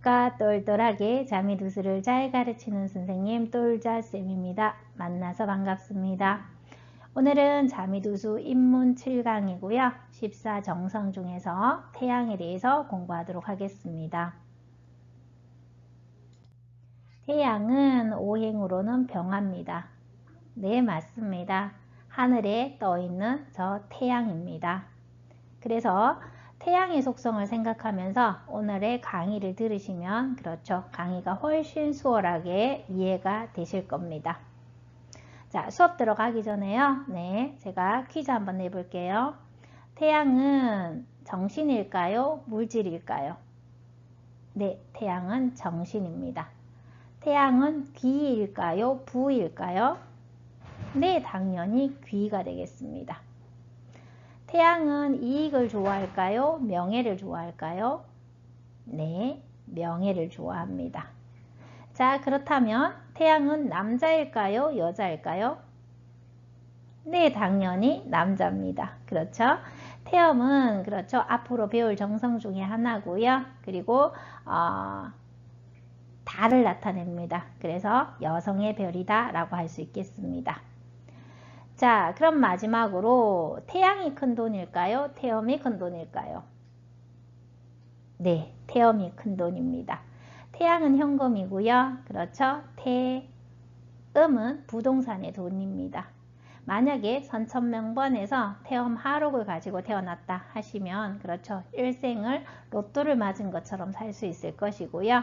안녕하십니까. 똘똘하게 자미두수를 잘 가르치는 선생님 똘자쌤입니다. 만나서 반갑습니다. 오늘은 자미두수 입문 7강이고요. 14정성 중에서 태양에 대해서 공부하도록 하겠습니다. 태양은 오행으로는 병합니다. 네, 맞습니다. 하늘에 떠있는 저 태양입니다. 그래서 태양의 속성을 생각하면서 오늘의 강의를 들으시면 그렇죠. 강의가 훨씬 수월하게 이해가 되실 겁니다. 자, 수업 들어가기 전에요. 네, 제가 퀴즈 한번 내볼게요. 태양은 정신일까요? 물질일까요? 네, 태양은 정신입니다. 태양은 귀일까요? 부일까요? 네, 당연히 귀가 되겠습니다. 태양은 이익을 좋아할까요? 명예를 좋아할까요? 네, 명예를 좋아합니다. 자, 그렇다면 태양은 남자일까요? 여자일까요? 네, 당연히 남자입니다. 그렇죠? 태음은 그렇죠. 앞으로 배울 정성 중에 하나고요. 그리고 달을 나타냅니다. 그래서 여성의 별이다 라고 할 수 있겠습니다. 자, 그럼 마지막으로 태양이 큰 돈일까요? 태음이 큰 돈일까요? 네, 태음이 큰 돈입니다. 태양은 현금이고요. 그렇죠? 태음은 부동산의 돈입니다. 만약에 선천명번에서 태음 하록을 가지고 태어났다 하시면 그렇죠. 일생을 로또를 맞은 것처럼 살 수 있을 것이고요.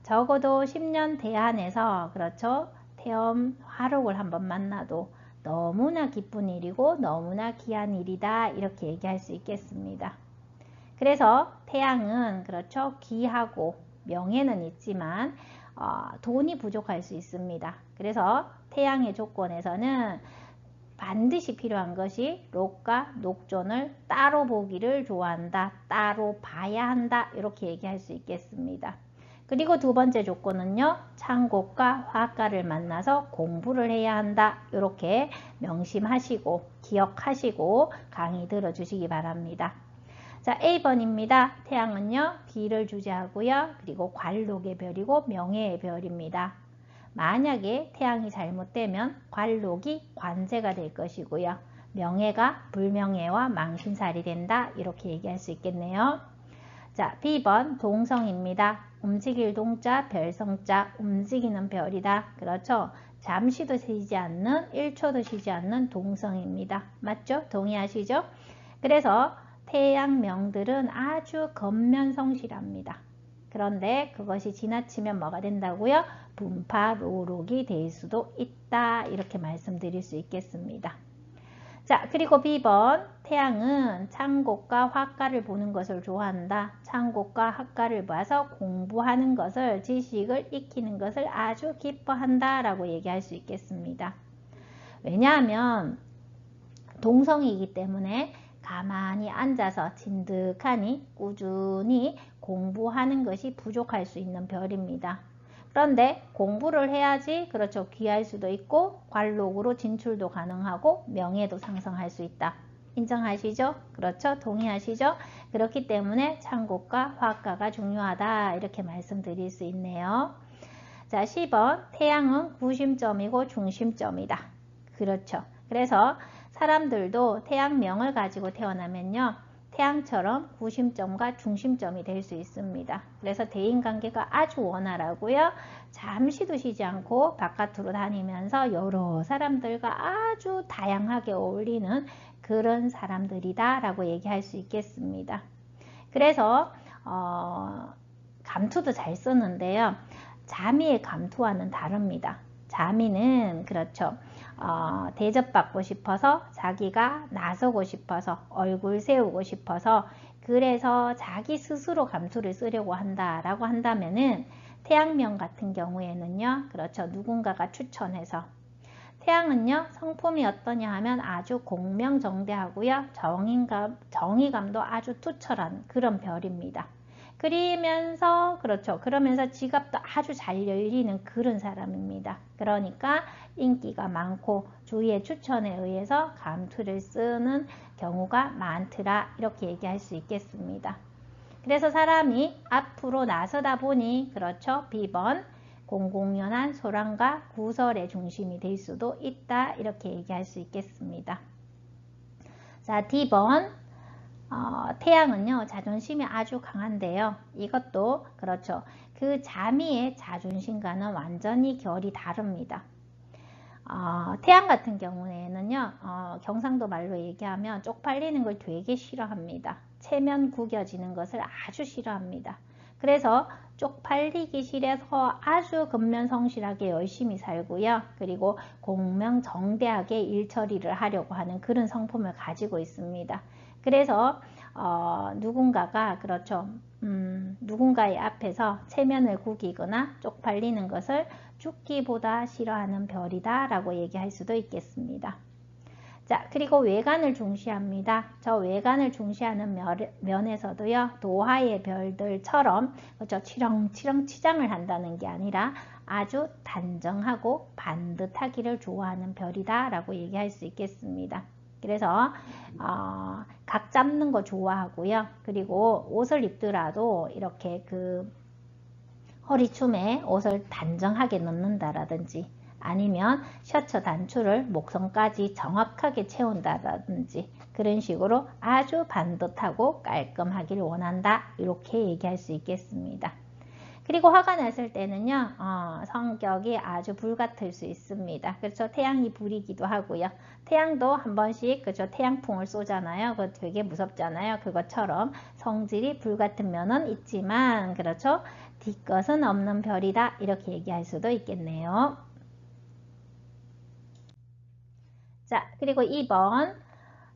적어도 10년 대안에서 그렇죠. 태음 화록을 한번 만나도 너무나 기쁜 일이고 너무나 귀한 일이다 이렇게 얘기할 수 있겠습니다. 그래서 태양은 그렇죠. 귀하고 명예는 있지만 돈이 부족할 수 있습니다. 그래서 태양의 조건에서는 반드시 필요한 것이 록과 녹존을 따로 보기를 좋아한다. 따로 봐야 한다. 이렇게 얘기할 수 있겠습니다. 그리고 두 번째 조건은요. 창곡과 화가를 만나서 공부를 해야 한다. 이렇게 명심하시고 기억하시고 강의 들어주시기 바랍니다. 자, A번입니다. 태양은요. 귀를 주재하고요. 그리고 관록의 별이고 명예의 별입니다. 만약에 태양이 잘못되면 관록이 관재가 될 것이고요. 명예가 불명예와 망신살이 된다. 이렇게 얘기할 수 있겠네요. 자, B번 동성입니다. 움직일 동자, 별성자, 움직이는 별이다. 그렇죠? 잠시도 쉬지 않는, 1초도 쉬지 않는 동성입니다. 맞죠? 동의하시죠? 그래서 태양명들은 아주 겉면성실합니다. 그런데 그것이 지나치면 뭐가 된다고요? 분파로록이 될 수도 있다. 이렇게 말씀드릴 수 있겠습니다. 자, 그리고 B번 태양은 창곡과 화가를 보는 것을 좋아한다. 창곡과 화가를 봐서 공부하는 것을 지식을 익히는 것을 아주 기뻐한다 라고 얘기할 수 있겠습니다. 왜냐하면 동성이기 때문에 가만히 앉아서 진득하니 꾸준히 공부하는 것이 부족할 수 있는 별입니다. 그런데 공부를 해야지 그렇죠. 귀할 수도 있고 관록으로 진출도 가능하고 명예도 상승할 수 있다. 인정하시죠? 그렇죠? 동의하시죠? 그렇기 때문에 창곡과 화가가 중요하다. 이렇게 말씀드릴 수 있네요. 자, 10번 태양은 구심점이고 중심점이다. 그렇죠. 그래서 사람들도 태양명을 가지고 태어나면요. 태양처럼 구심점과 중심점이 될 수 있습니다. 그래서 대인관계가 아주 원활하고요. 잠시도 쉬지 않고 바깥으로 다니면서 여러 사람들과 아주 다양하게 어울리는 그런 사람들이다 라고 얘기할 수 있겠습니다. 그래서 감투도 잘 썼는데요. 자미의 감투와는 다릅니다. 자미는 그렇죠. 대접받고 싶어서 자기가 나서고 싶어서 얼굴 세우고 싶어서 그래서 자기 스스로 감투를 쓰려고 한다라고 한다면은 태양명 같은 경우에는요. 그렇죠. 누군가가 추천해서 태양은요. 성품이 어떠냐 하면 아주 공명정대하고요. 정의감도 아주 투철한 그런 별입니다. 그러면서 그렇죠. 그러면서 지갑도 아주 잘 열리는 그런 사람입니다. 그러니까 인기가 많고 주위의 추천에 의해서 감투를 쓰는 경우가 많더라. 이렇게 얘기할 수 있겠습니다. 그래서 사람이 앞으로 나서다 보니 그렇죠. B번 공공연한 소란과 구설의 중심이 될 수도 있다. 이렇게 얘기할 수 있겠습니다. 자, D번 태양은요 자존심이 아주 강한데요. 이것도 그렇죠. 그 자미의 자존심과는 완전히 결이 다릅니다. 태양 같은 경우에는요 경상도 말로 얘기하면 쪽팔리는 걸 되게 싫어합니다. 체면 구겨지는 것을 아주 싫어합니다. 그래서 쪽팔리기 싫어서 아주 근면성실하게 열심히 살고요. 그리고 공명정대하게 일처리를 하려고 하는 그런 성품을 가지고 있습니다. 그래서 누군가가 그렇죠. 누군가의 앞에서 체면을 구기거나 쪽팔리는 것을 죽기보다 싫어하는 별이다 라고 얘기할 수도 있겠습니다. 자, 그리고 외관을 중시합니다. 저 외관을 중시하는 면에서도요, 도화의 별들처럼 그렇죠, 치렁치렁 치장을 한다는 게 아니라 아주 단정하고 반듯하기를 좋아하는 별이다 라고 얘기할 수 있겠습니다. 그래서 각 잡는 거 좋아하고요. 그리고 옷을 입더라도 이렇게 그 허리춤에 옷을 단정하게 넣는다라든지 아니면 셔츠 단추를 목선까지 정확하게 채운다든지 그런 식으로 아주 반듯하고 깔끔하기를 원한다. 이렇게 얘기할 수 있겠습니다. 그리고 화가 났을 때는요 성격이 아주 불같을 수 있습니다. 그렇죠. 태양이 불이기도 하고요. 태양도 한 번씩 그렇죠. 태양풍을 쏘잖아요. 그거 되게 무섭잖아요. 그것처럼 성질이 불같은 면은 있지만 그렇죠. 뒤것은 없는 별이다. 이렇게 얘기할 수도 있겠네요. 자, 그리고 2번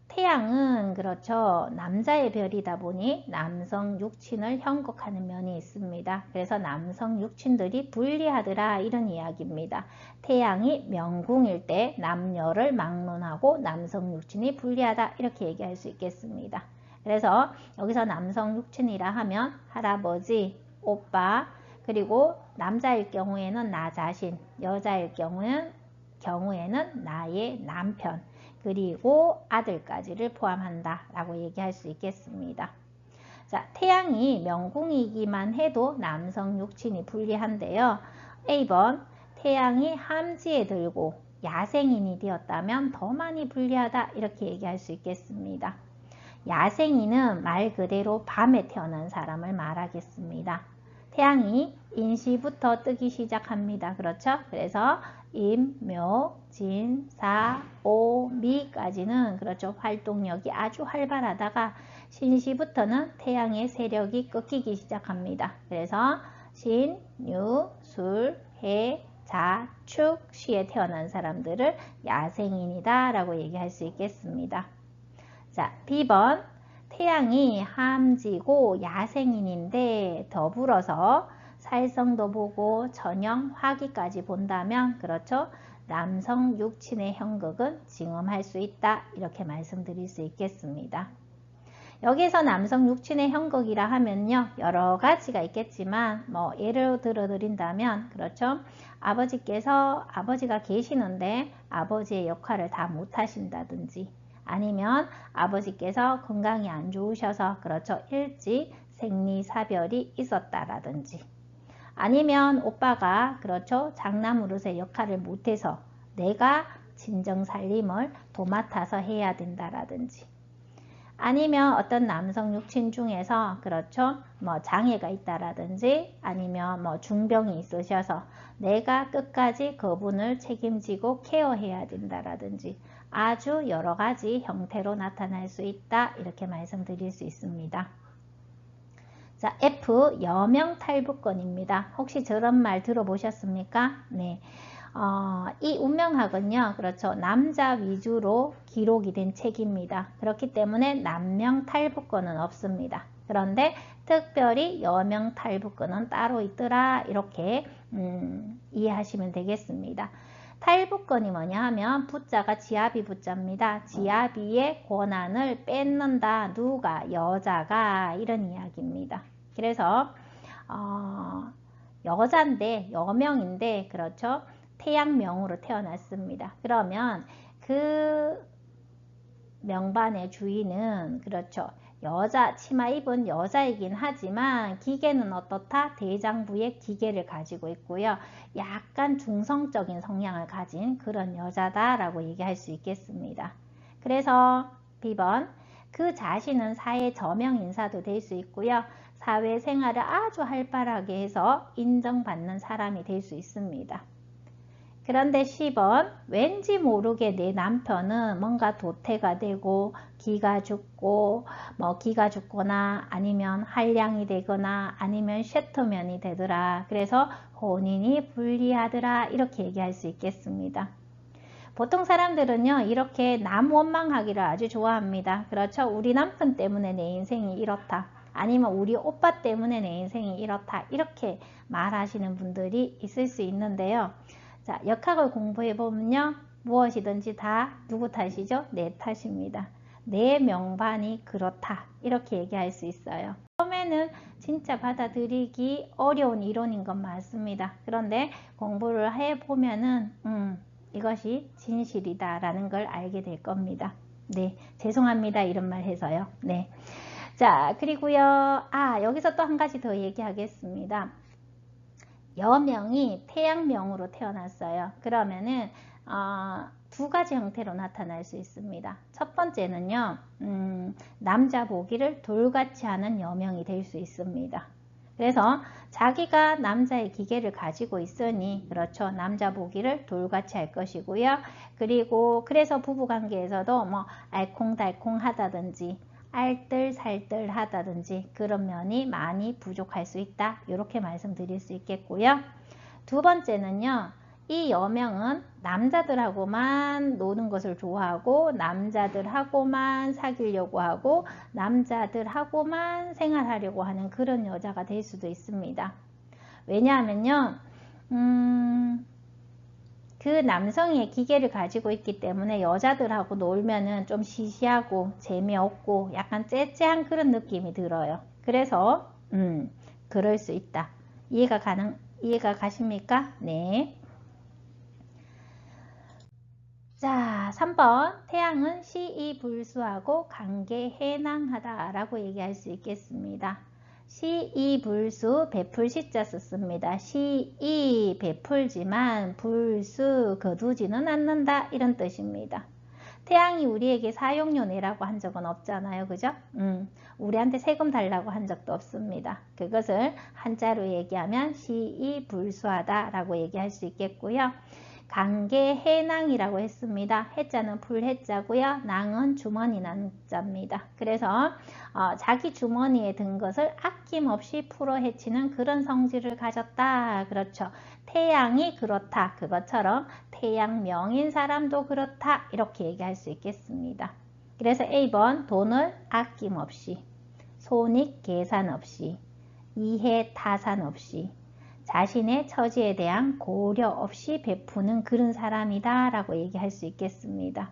태양은 그렇죠. 남자의 별이다 보니 남성 육친을 형곡하는 면이 있습니다. 그래서 남성 육친들이 불리하더라 이런 이야기입니다. 태양이 명궁일 때 남녀를 막론하고 남성 육친이 불리하다 이렇게 얘기할 수 있겠습니다. 그래서 여기서 남성 육친이라 하면 할아버지, 오빠, 그리고 남자일 경우에는 나 자신, 여자일 경우에는 나의 남편, 그리고 아들까지를 포함한다 라고 얘기할 수 있겠습니다. 자, 태양이 명궁이기만 해도 남성 육친이 불리한데요. A번 태양이 함지에 들고 야생인이 되었다면 더 많이 불리하다 이렇게 얘기할 수 있겠습니다. 야생인은 말 그대로 밤에 태어난 사람을 말하겠습니다. 태양이 인시부터 뜨기 시작합니다. 그렇죠? 그래서 임, 묘, 진, 사, 오, 미까지는 그렇죠. 활동력이 아주 활발하다가 신시부터는 태양의 세력이 꺾이기 시작합니다. 그래서 신, 유, 술, 해, 자, 축, 시에 태어난 사람들을 야생인이다 라고 얘기할 수 있겠습니다. 자, B번 태양이 함지고 야생인인데 더불어서 살성도 보고 전형 화기까지 본다면 그렇죠. 남성 육친의 형극은 징험할 수 있다. 이렇게 말씀드릴 수 있겠습니다. 여기서 남성 육친의 형극이라 하면요. 여러 가지가 있겠지만 뭐 예를 들어 드린다면 그렇죠. 아버지가 계시는데 아버지의 역할을 다 못하신다든지 아니면 아버지께서 건강이 안 좋으셔서 그렇죠. 일찍 생리사별이 있었다라든지 아니면 오빠가 그렇죠. 장남으로서의 역할을 못해서 내가 진정살림을 도맡아서 해야 된다라든지 아니면 어떤 남성 육친 중에서 그렇죠. 뭐 장애가 있다라든지 아니면 뭐 중병이 있으셔서 내가 끝까지 그분을 책임지고 케어해야 된다라든지 아주 여러 가지 형태로 나타날 수 있다. 이렇게 말씀드릴 수 있습니다. 자, F 여명탈북권입니다. 혹시 저런 말 들어보셨습니까? 네. 이 운명학은요, 그렇죠. 남자 위주로 기록이 된 책입니다. 그렇기 때문에 남명탈북권은 없습니다. 그런데 특별히 여명탈북권은 따로 있더라. 이렇게 이해하시면 되겠습니다. 탈북권이 뭐냐 하면 부자가 지아비 부자입니다. 지아비의 권한을 뺏는다. 누가? 여자가. 이런 이야기입니다. 그래서 여자인데 여명인데 그렇죠. 태양명으로 태어났습니다. 그러면 그 명반의 주인은 그렇죠. 여자 치마 입은 여자이긴 하지만 기계는 어떻다? 대장부의 기계를 가지고 있고요. 약간 중성적인 성향을 가진 그런 여자다라고 얘기할 수 있겠습니다. 그래서 B번 그 자신은 사회 저명 인사도 될 수 있고요. 사회생활을 아주 활발하게 해서 인정받는 사람이 될 수 있습니다. 그런데 10번 왠지 모르게 내 남편은 뭔가 도태가 되고 기가 죽고 기가 죽거나 아니면 한량이 되거나 아니면 쉐터면이 되더라. 그래서 혼인이 불리하더라. 이렇게 얘기할 수 있겠습니다. 보통 사람들은요 이렇게 남 원망하기를 아주 좋아합니다. 그렇죠? 우리 남편 때문에 내 인생이 이렇다. 아니면 우리 오빠 때문에 내 인생이 이렇다. 이렇게 말하시는 분들이 있을 수 있는데요. 자, 역학을 공부해 보면요. 무엇이든지 다 누구 탓이죠? 내 탓입니다. 내 명반이 그렇다. 이렇게 얘기할 수 있어요. 처음에는 진짜 받아들이기 어려운 이론인 건 맞습니다. 그런데 공부를 해 보면은 이것이 진실이다 라는 걸 알게 될 겁니다. 네, 죄송합니다. 이런 말 해서요. 네. 자, 그리고요. 여기서 또 한 가지 더 얘기하겠습니다. 여명이 태양명으로 태어났어요. 그러면은 두 가지 형태로 나타날 수 있습니다. 첫 번째는요. 남자 보기를 돌같이 하는 여명이 될 수 있습니다. 그래서 자기가 남자의 기계를 가지고 있으니 그렇죠. 남자 보기를 돌같이 할 것이고요. 그리고 그래서 부부관계에서도 알콩달콩 하다든지 알뜰살뜰 하다든지 그런 면이 많이 부족할 수 있다. 이렇게 말씀드릴 수 있겠고요. 두 번째는요. 이 여명은 남자들하고만 노는 것을 좋아하고 남자들하고만 사귀려고 하고 남자들하고만 생활하려고 하는 그런 여자가 될 수도 있습니다. 왜냐하면요. 그 남성의 기계를 가지고 있기 때문에 여자들하고 놀면은 좀 시시하고 재미없고 약간 째째한 그런 느낌이 들어요. 그래서 그럴 수 있다. 이해가 가십니까? 네. 자, 3번 태양은 시이불수하고 관계해낭하다 라고 얘기할 수 있겠습니다. 시이불수 베풀 시자 썼습니다. 시이 베풀지만 불수 거두지는 않는다 이런 뜻입니다. 태양이 우리에게 사용료 내라고 한 적은 없잖아요. 그죠? 우리한테 세금 달라고 한 적도 없습니다. 그것을 한자로 얘기하면 시이불수하다 라고 얘기할 수 있겠고요. 관계해낭이라고 했습니다. 해자는 불해자고요. 낭은 주머니 낭자입니다. 그래서 자기 주머니에 든 것을 아낌없이 풀어 헤치는 그런 성질을 가졌다. 그렇죠. 태양이 그렇다. 그것처럼 태양명인 사람도 그렇다. 이렇게 얘기할 수 있겠습니다. 그래서 A번 돈을 아낌없이 손익 계산 없이 이해 타산 없이 자신의 처지에 대한 고려 없이 베푸는 그런 사람이다 라고 얘기할 수 있겠습니다.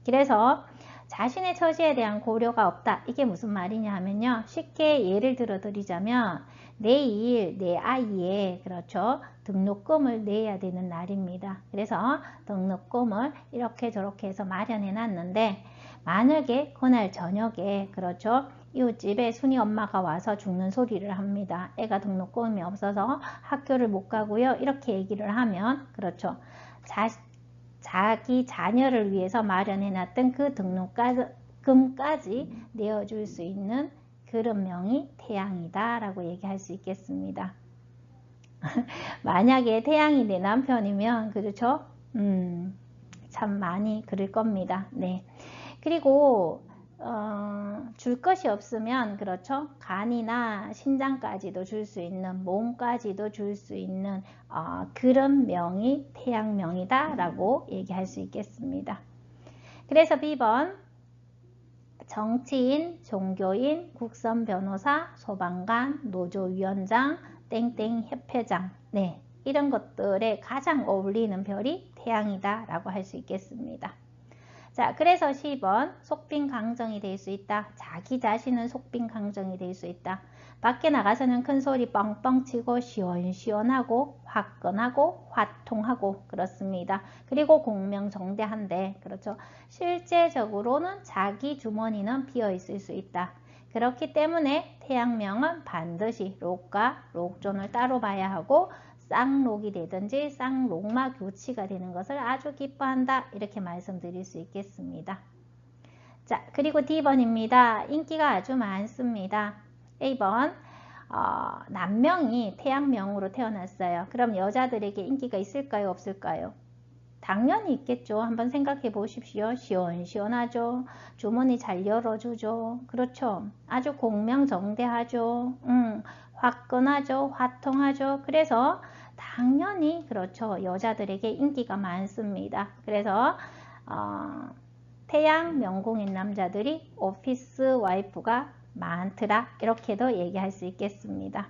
그래서 자신의 처지에 대한 고려가 없다. 이게 무슨 말이냐 하면요. 쉽게 예를 들어 드리자면 내일 내 아이의 그렇죠. 등록금을 내야 되는 날입니다. 그래서 등록금을 이렇게 저렇게 해서 마련해 놨는데 만약에 그날 저녁에 그렇죠. 이웃집에 순이 엄마가 와서 죽는 소리를 합니다. 애가 등록금이 없어서 학교를 못 가고요. 이렇게 얘기를 하면 그렇죠. 자기 자녀를 위해서 마련해 놨던 그 등록금까지 내어줄 수 있는 그런 명이 태양이다 라고 얘기할 수 있겠습니다. 만약에 태양이 내 남편이면 그렇죠. 참 많이 그럴 겁니다. 네. 그리고 줄 것이 없으면 그렇죠. 간이나 신장까지도 줄 수 있는 몸까지도 줄 수 있는 그런 명이 태양명이다 라고 얘기할 수 있겠습니다. 그래서 B번 정치인, 종교인, 국선 변호사, 소방관, 노조위원장, 땡땡 협회장 네, 이런 것들에 가장 어울리는 별이 태양이다 라고 할 수 있겠습니다. 자, 그래서 10번 속빈 강정이 될 수 있다. 자기 자신은 속빈 강정이 될 수 있다. 밖에 나가서는 큰 소리 뻥뻥 치고 시원시원하고 화끈하고 화통하고 그렇습니다. 그리고 공명정대한데 그렇죠. 실제적으로는 자기 주머니는 비어 있을 수 있다. 그렇기 때문에 태양명은 반드시 록과 록존을 따로 봐야 하고 쌍록이 되든지 쌍록마 교치가 되는 것을 아주 기뻐한다. 이렇게 말씀드릴 수 있겠습니다. 자, 그리고 D번입니다. 인기가 아주 많습니다. A번 남명이 태양명으로 태어났어요. 그럼 여자들에게 인기가 있을까요? 없을까요? 당연히 있겠죠. 한번 생각해 보십시오. 시원시원하죠. 주머니 잘 열어주죠. 그렇죠. 아주 공명정대하죠. 화끈하죠. 화통하죠. 그래서 당연히 그렇죠. 여자들에게 인기가 많습니다. 그래서 태양 명공인 남자들이 오피스 와이프가 많더라. 이렇게도 얘기할 수 있겠습니다.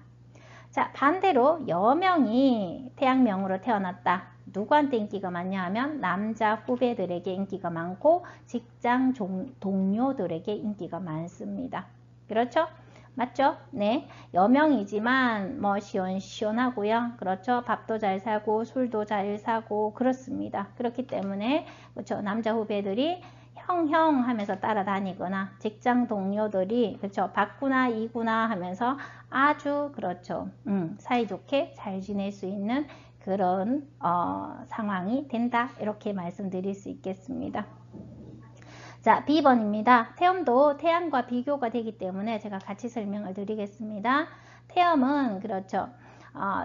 자, 반대로 여명이 태양명으로 태어났다. 누구한테 인기가 많냐 하면 남자 후배들에게 인기가 많고 직장 동료들에게 인기가 많습니다. 그렇죠? 맞죠? 네. 여명이지만 뭐 시원시원하고요. 그렇죠? 밥도 잘 사고 술도 잘 사고 그렇습니다. 그렇기 때문에 그렇죠? 남자 후배들이 형 하면서 따라다니거나 직장 동료들이 그렇죠? 박구나 이구나 하면서 아주 그렇죠. 사이좋게 잘 지낼 수 있는 그런 상황이 된다. 이렇게 말씀드릴 수 있겠습니다. 자, B번입니다. 태음도 태양과 비교가 되기 때문에 제가 같이 설명을 드리겠습니다. 태음은 그렇죠.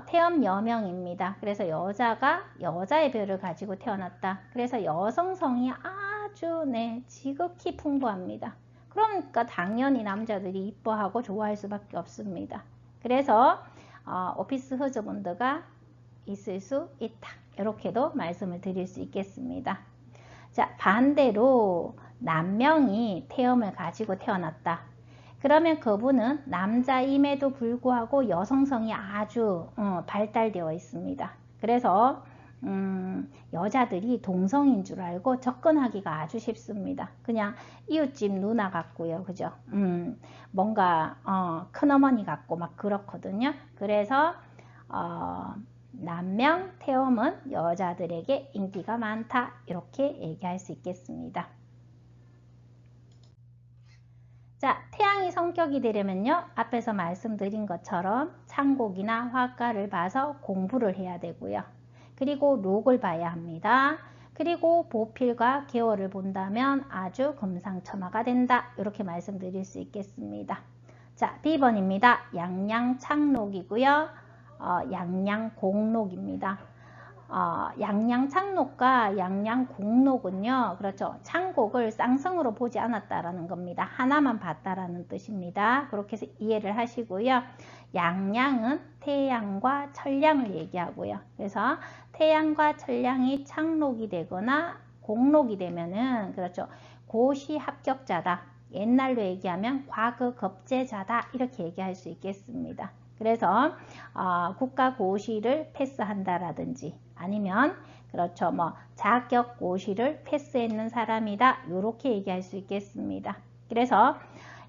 태음 여명입니다. 그래서 여자가 여자의 별을 가지고 태어났다. 그래서 여성성이 아주 지극히 풍부합니다. 그러니까 당연히 남자들이 이뻐하고 좋아할 수밖에 없습니다. 그래서 오피스 허즈본드가 있을 수 있다. 이렇게도 말씀을 드릴 수 있겠습니다. 자, 반대로 남명이 태음을 가지고 태어났다. 그러면 그분은 남자임에도 불구하고 여성성이 아주 발달되어 있습니다. 그래서 여자들이 동성인 줄 알고 접근하기가 아주 쉽습니다. 그냥 이웃집 누나 같고요. 그죠? 뭔가 큰어머니 같고 막 그렇거든요. 그래서 남명 태음은 여자들에게 인기가 많다. 이렇게 얘기할 수 있겠습니다. 자, 태양이 성격이 되려면요. 앞에서 말씀드린 것처럼 창곡이나 화가를 봐서 공부를 해야 되고요. 그리고 록을 봐야 합니다. 그리고 보필과 계월을 본다면 아주 금상첨화가 된다. 이렇게 말씀드릴 수 있겠습니다. 자, B번입니다. 양양창록이고요. 양양공록입니다. 양양창록과 양양공록은요, 그렇죠. 창곡을 쌍성으로 보지 않았다라는 겁니다. 하나만 봤다라는 뜻입니다. 그렇게 해서 이해를 하시고요. 양양은 태양과 천량을 얘기하고요. 그래서 태양과 천량이 창록이 되거나 공록이 되면은, 그렇죠. 고시 합격자다. 옛날로 얘기하면 과거급제자다. 이렇게 얘기할 수 있겠습니다. 그래서 국가고시를 패스한다라든지 아니면 그렇죠 뭐 자격고시를 패스했는 사람이다 이렇게 얘기할 수 있겠습니다. 그래서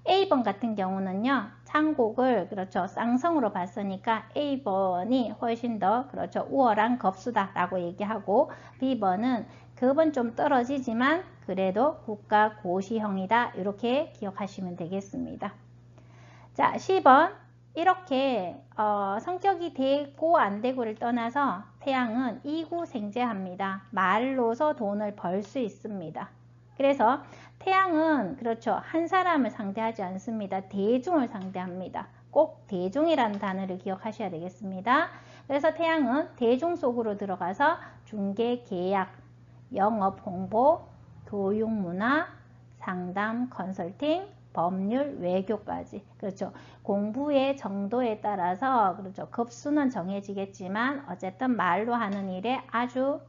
A번 같은 경우는요 창곡을 그렇죠 쌍성으로 봤으니까 A번이 훨씬 더 그렇죠 우월한 급수다 라고 얘기하고 B번은 급은 좀 떨어지지만 그래도 국가고시형이다 이렇게 기억하시면 되겠습니다. 자, C번 이렇게 성격이 되고 안 되고를 떠나서 태양은 이구생재합니다. 말로서 돈을 벌 수 있습니다. 그래서 태양은 그렇죠. 한 사람을 상대하지 않습니다. 대중을 상대합니다. 꼭 대중이라는 단어를 기억하셔야 되겠습니다. 그래서 태양은 대중 속으로 들어가서 중개, 계약, 영업, 홍보, 교육, 문화, 상담, 컨설팅, 법률, 외교까지 그렇죠. 공부의 정도에 따라서 그렇죠. 급수는 정해지겠지만 어쨌든 말로 하는 일에 아주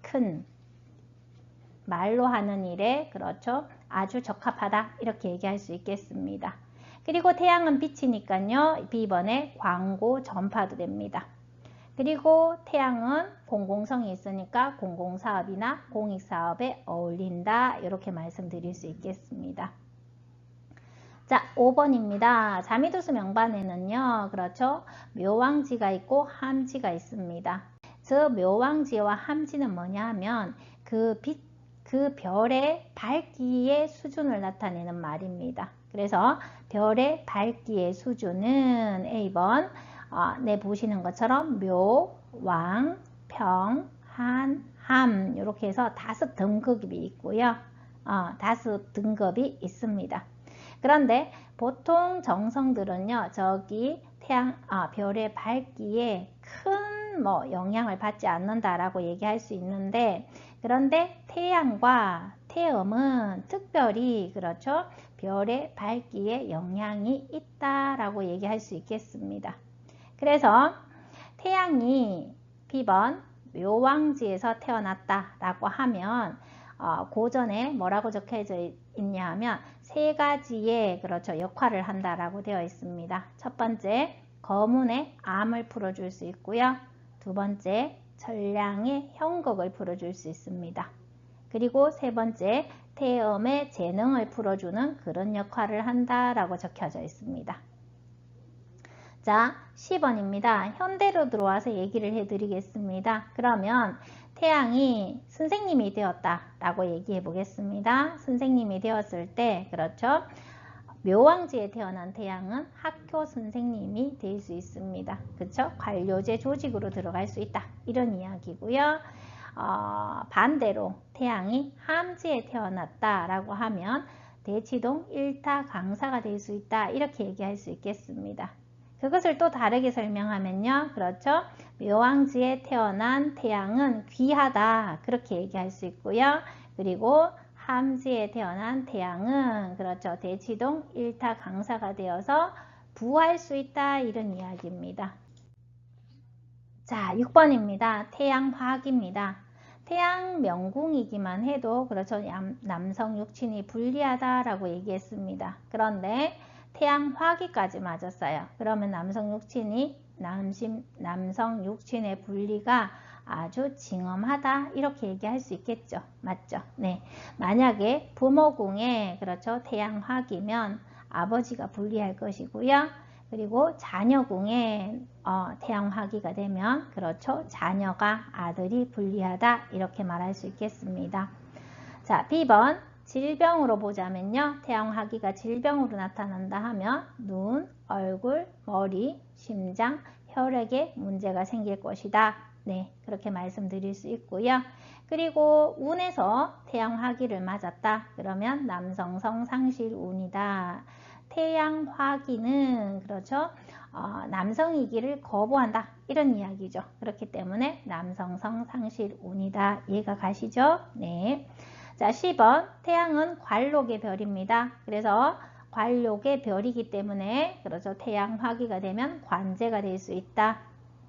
큰 말로 하는 일에 그렇죠. 아주 적합하다 이렇게 얘기할 수 있겠습니다. 그리고 태양은 빛이니까요. B번에 광고 전파도 됩니다. 그리고 태양은 공공성이 있으니까 공공사업이나 공익사업에 어울린다. 이렇게 말씀드릴 수 있겠습니다. 자, 5번입니다. 자미도수 명반에는요. 그렇죠. 묘왕지가 있고 함지가 있습니다. 저 묘왕지와 함지는 뭐냐 하면 그 별의 밝기의 수준을 나타내는 말입니다. 그래서 별의 밝기의 수준은 A번 보시는 것처럼 묘, 왕, 평, 한, 함 이렇게 해서 5등급이 있고요. 5등급이 있습니다. 그런데 보통 정성들은요, 저기 별의 밝기에 큰 영향을 받지 않는다라고 얘기할 수 있는데, 그런데 태양과 태음은 특별히 그렇죠, 별의 밝기에 영향이 있다라고 얘기할 수 있겠습니다. 그래서 태양이 B번 묘왕지에서 태어났다라고 하면 고전에 뭐라고 적혀져 있냐 하면 3가지의 그렇죠, 역할을 한다라고 되어 있습니다. 첫 번째, 거문의 암을 풀어줄 수 있고요. 두 번째, 전량의 형극을 풀어줄 수 있습니다. 그리고 세 번째, 태음의 재능을 풀어주는 그런 역할을 한다라고 적혀져 있습니다. 자, 10번입니다. 현대로 들어와서 얘기를 해드리겠습니다. 그러면 태양이 선생님이 되었다라고 얘기해 보겠습니다. 선생님이 되었을 때, 그렇죠? 묘왕지에 태어난 태양은 학교 선생님이 될 수 있습니다. 그렇죠? 관료제 조직으로 들어갈 수 있다. 이런 이야기고요. 반대로 태양이 함지에 태어났다라고 하면 대치동 1타 강사가 될 수 있다. 이렇게 얘기할 수 있겠습니다. 그것을 또 다르게 설명하면요, 그렇죠? 묘왕지에 태어난 태양은 귀하다, 그렇게 얘기할 수 있고요. 그리고 함지에 태어난 태양은 그렇죠, 대치동 1타 강사가 되어서 부할 수 있다, 이런 이야기입니다. 자, 6번입니다. 태양화기입니다. 태양 명궁이기만 해도 그렇죠, 남성 육친이 불리하다라고 얘기했습니다. 그런데 태양 화기까지 맞았어요. 그러면 남성 육친의 분리가 아주 징엄하다, 이렇게 얘기할 수 있겠죠. 맞죠? 네. 만약에 부모궁에 그렇죠, 태양 화기면 아버지가 불리할 것이고요. 그리고 자녀궁에 태양 화기가 되면 그렇죠, 자녀가 아들이 불리하다, 이렇게 말할 수 있겠습니다. 자, B번 질병으로 보자면요, 태양화기가 질병으로 나타난다 하면 눈, 얼굴, 머리, 심장, 혈액에 문제가 생길 것이다. 네, 그렇게 말씀드릴 수 있고요. 그리고 운에서 태양화기를 맞았다 그러면 남성성 상실 운이다. 태양화기는 그렇죠, 남성이기를 거부한다, 이런 이야기죠. 그렇기 때문에 남성성 상실 운이다. 이해가 가시죠? 네. 자, 10번 태양은 관록의 별입니다. 그래서 관록의 별이기 때문에 그렇죠, 태양 화기가 되면 관제가 될 수 있다.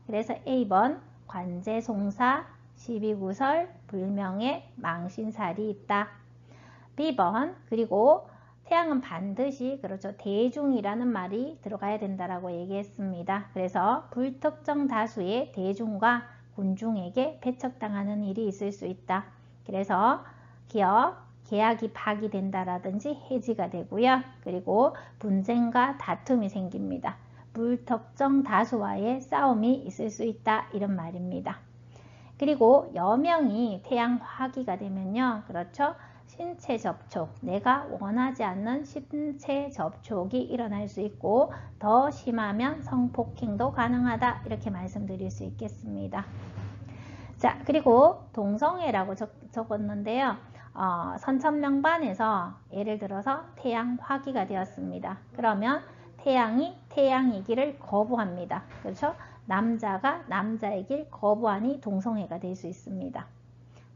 그래서 A번 관제송사, 시비구설, 불명예, 망신살이 있다. B번 그리고 태양은 반드시 그렇죠, 대중이라는 말이 들어가야 된다라고 얘기했습니다. 그래서 불특정 다수의 대중과 군중에게 배척당하는 일이 있을 수 있다. 그래서 계약이 파기된다라든지 해지가 되고요. 그리고 분쟁과 다툼이 생깁니다. 불특정 다수와의 싸움이 있을 수 있다, 이런 말입니다. 그리고 여명이 태양 화기가 되면요, 그렇죠, 신체 접촉, 내가 원하지 않는 신체 접촉이 일어날 수 있고 더 심하면 성폭행도 가능하다, 이렇게 말씀드릴 수 있겠습니다. 자, 그리고 동성애라고 적었는데요, 선천명반에서 예를 들어서 태양 화기가 되었습니다. 그러면 태양이 태양이기를 거부합니다. 그렇죠? 남자가 남자이길 거부하니 동성애가 될 수 있습니다.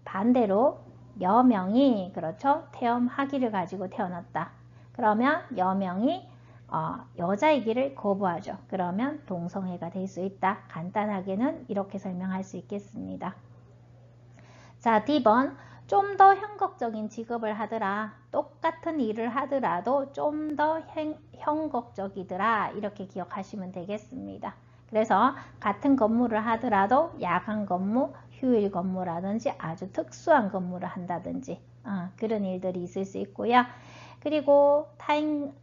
반대로 여명이 그렇죠, 태음 화기를 가지고 태어났다. 그러면 여명이 여자이기를 거부하죠. 그러면 동성애가 될 수 있다. 간단하게는 이렇게 설명할 수 있겠습니다. 자, D번 좀 더 형극적인 직업을 하더라, 똑같은 일을 하더라도 좀 더 형극적이더라, 이렇게 기억하시면 되겠습니다. 그래서 같은 업무를 하더라도 야간 근무, 휴일 근무라든지 아주 특수한 근무를 한다든지 그런 일들이 있을 수 있고요. 그리고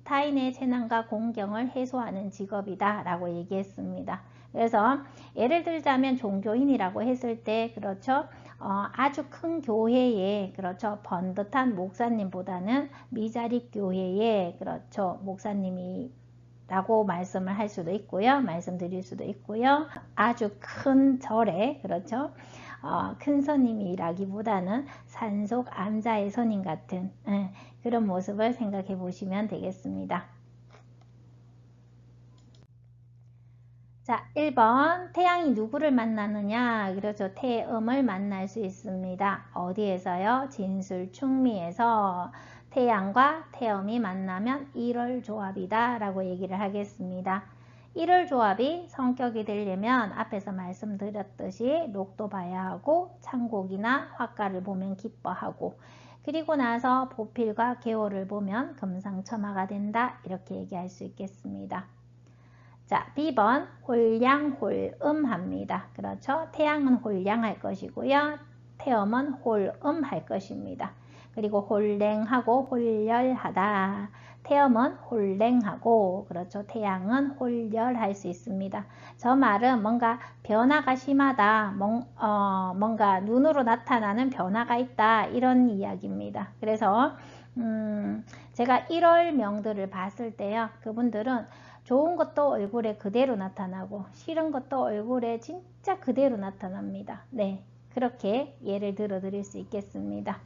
타인의 재난과 공경을 해소하는 직업이다 라고 얘기했습니다. 그래서 예를 들자면 종교인이라고 했을 때 그렇죠. 아주 큰 교회에 그렇죠. 번듯한 목사님보다는 미자립 교회에 그렇죠. 목사님이 라고 말씀을 할 수도 있고요. 말씀드릴 수도 있고요. 아주 큰 절에 그렇죠. 큰 스님이라기보다는 산속 암자의 스님 같은 그런 모습을 생각해 보시면 되겠습니다. 자, 1번 태양이 누구를 만나느냐? 그렇죠. 태음을 만날 수 있습니다. 어디에서요? 진술충미에서 태양과 태음이 만나면 일월조합이다 라고 얘기를 하겠습니다. 일월조합이 성격이 되려면 앞에서 말씀드렸듯이 녹도 봐야 하고 창곡이나 화가를 보면 기뻐하고 그리고 나서 보필과 개월을 보면 금상첨화가 된다 이렇게 얘기할 수 있겠습니다. 자, B번 홀량홀음합니다. 그렇죠? 태양은 홀량할 것이고요. 태음은 홀음할 것입니다. 그리고 홀랭하고 홀열하다. 태음은 홀랭하고 그렇죠. 태양은 홀열할 수 있습니다. 저 말은 뭔가 변화가 심하다. 뭔가 눈으로 나타나는 변화가 있다. 이런 이야기입니다. 그래서 제가 1월명들을 봤을 때요. 그분들은 좋은 것도 얼굴에 그대로 나타나고 싫은 것도 얼굴에 진짜 그대로 나타납니다. 네, 그렇게 예를 들어 드릴 수 있겠습니다.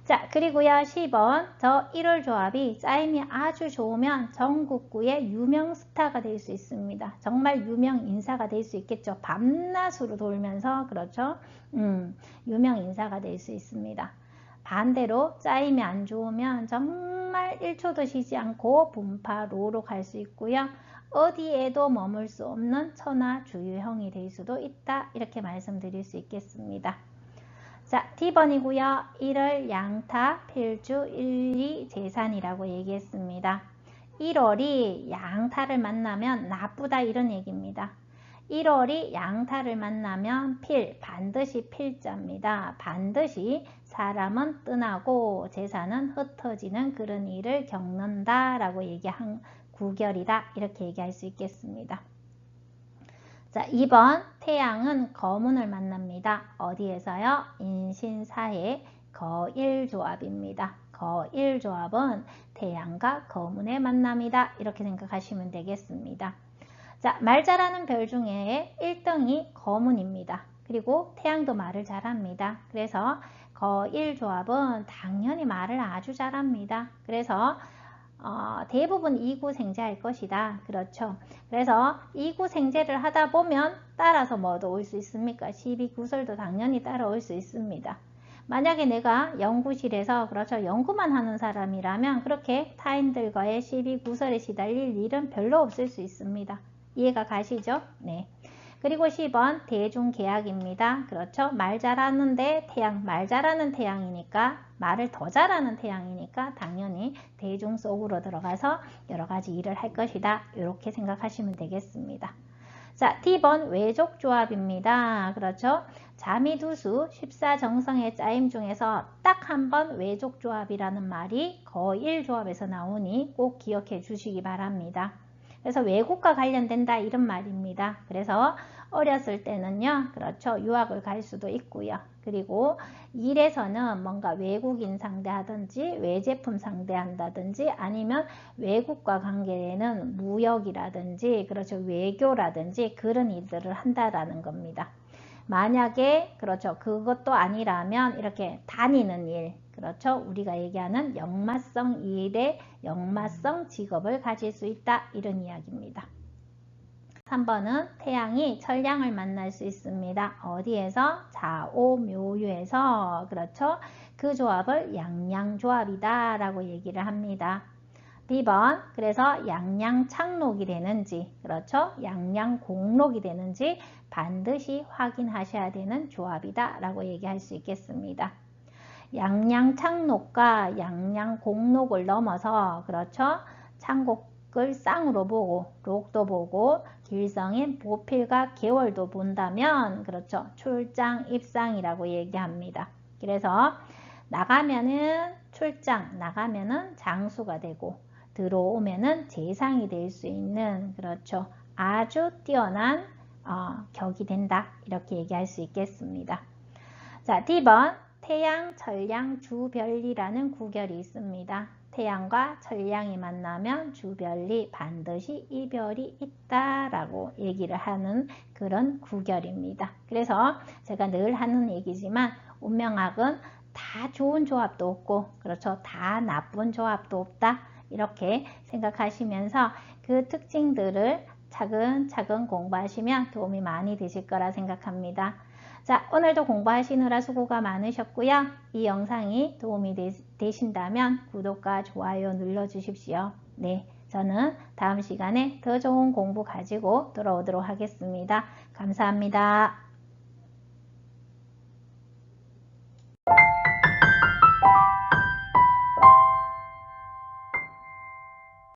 자, 그리고요 10번 저 1월 조합이 짜임이 아주 좋으면 전국구의 유명 스타가 될 수 있습니다. 정말 유명 인사가 될 수 있겠죠. 밤낮으로 돌면서 그렇죠. 유명 인사가 될 수 있습니다. 반대로 짜임이 안 좋으면 정말 1초도 쉬지 않고 분파로로 갈 수 있고요. 어디에도 머물 수 없는 천하주유형이 될 수도 있다. 이렇게 말씀드릴 수 있겠습니다. 자, D번이고요. 1월 양타, 필주, 1리, 재산이라고 얘기했습니다. 1월이 양타를 만나면 나쁘다 이런 얘기입니다. 1월이 양타를 만나면 반드시 필자입니다. 반드시 사람은 떠나고 재산은 흩어지는 그런 일을 겪는다 라고 얘기한 구결이다 이렇게 얘기할 수 있겠습니다. 자, 2번 태양은 거문을 만납니다. 어디에서요? 인신사의 거일조합입니다. 거일조합은 태양과 거문의 만남이다 이렇게 생각하시면 되겠습니다. 자, 말 잘하는 별 중에 1등이 거문입니다. 그리고 태양도 말을 잘합니다. 그래서 거일조합은 당연히 말을 아주 잘합니다. 그래서 대부분 이구생제할 것이다. 그렇죠. 그래서 이구생제를 하다 보면 따라서 뭐도 올 수 있습니까? 12구설도 당연히 따라올 수 있습니다. 만약에 내가 연구실에서 그렇죠. 연구만 하는 사람이라면 그렇게 타인들과의 12구설에 시달릴 일은 별로 없을 수 있습니다. 이해가 가시죠? 네. 그리고 10번 대중계약입니다. 그렇죠. 말 잘하는데 말 잘하는 태양이니까 말을 더 잘하는 태양이니까 당연히 대중 속으로 들어가서 여러 가지 일을 할 것이다. 이렇게 생각하시면 되겠습니다. 자, D번 외족조합입니다. 그렇죠. 자미두수 14정성의 짜임 중에서 딱 한 번 외족조합이라는 말이 거일조합에서 나오니 꼭 기억해 주시기 바랍니다. 그래서 외국과 관련된다 이런 말입니다. 그래서 어렸을 때는요. 그렇죠. 유학을 갈 수도 있고요. 그리고 일에서는 뭔가 외국인 상대하든지 외제품 상대한다든지 아니면 외국과 관계되는 무역이라든지 그렇죠. 외교라든지 그런 일들을 한다라는 겁니다. 만약에 그렇죠. 그것도 아니라면 이렇게 다니는 일 그렇죠. 우리가 얘기하는 역마성 일에 역마성 직업을 가질 수 있다. 이런 이야기입니다. 3번은 태양이 천량을 만날 수 있습니다. 어디에서? 자오묘유에서 그렇죠. 그 조합을 양양조합이다 라고 얘기를 합니다. B번 그래서 양양창록이 되는지 그렇죠. 양양공록이 되는지 반드시 확인하셔야 되는 조합이다 라고 얘기할 수 있겠습니다. 양양창록과 양양공록을 넘어서 그렇죠. 창곡을 쌍으로 보고 록도 보고 길성인 보필과 계월도 본다면 그렇죠. 출장 입상이라고 얘기합니다. 그래서 나가면은 출장 나가면은 장수가 되고 들어오면은 재상이 될 수 있는 그렇죠. 아주 뛰어난 격이 된다. 이렇게 얘기할 수 있겠습니다. 자, D번 태양, 천량, 주별리라는 구결이 있습니다. 태양과 천량이 만나면 주별리 반드시 이별이 있다라고 얘기를 하는 그런 구결입니다. 그래서 제가 늘 하는 얘기지만 운명학은 다 좋은 조합도 없고 그렇죠. 다 나쁜 조합도 없다. 이렇게 생각하시면서 그 특징들을 차근차근 공부하시면 도움이 많이 되실 거라 생각합니다. 자, 오늘도 공부하시느라 수고가 많으셨고요. 이 영상이 도움이 되신다면 구독과 좋아요 눌러주십시오. 네, 저는 다음 시간에 더 좋은 공부 가지고 돌아오도록 하겠습니다. 감사합니다.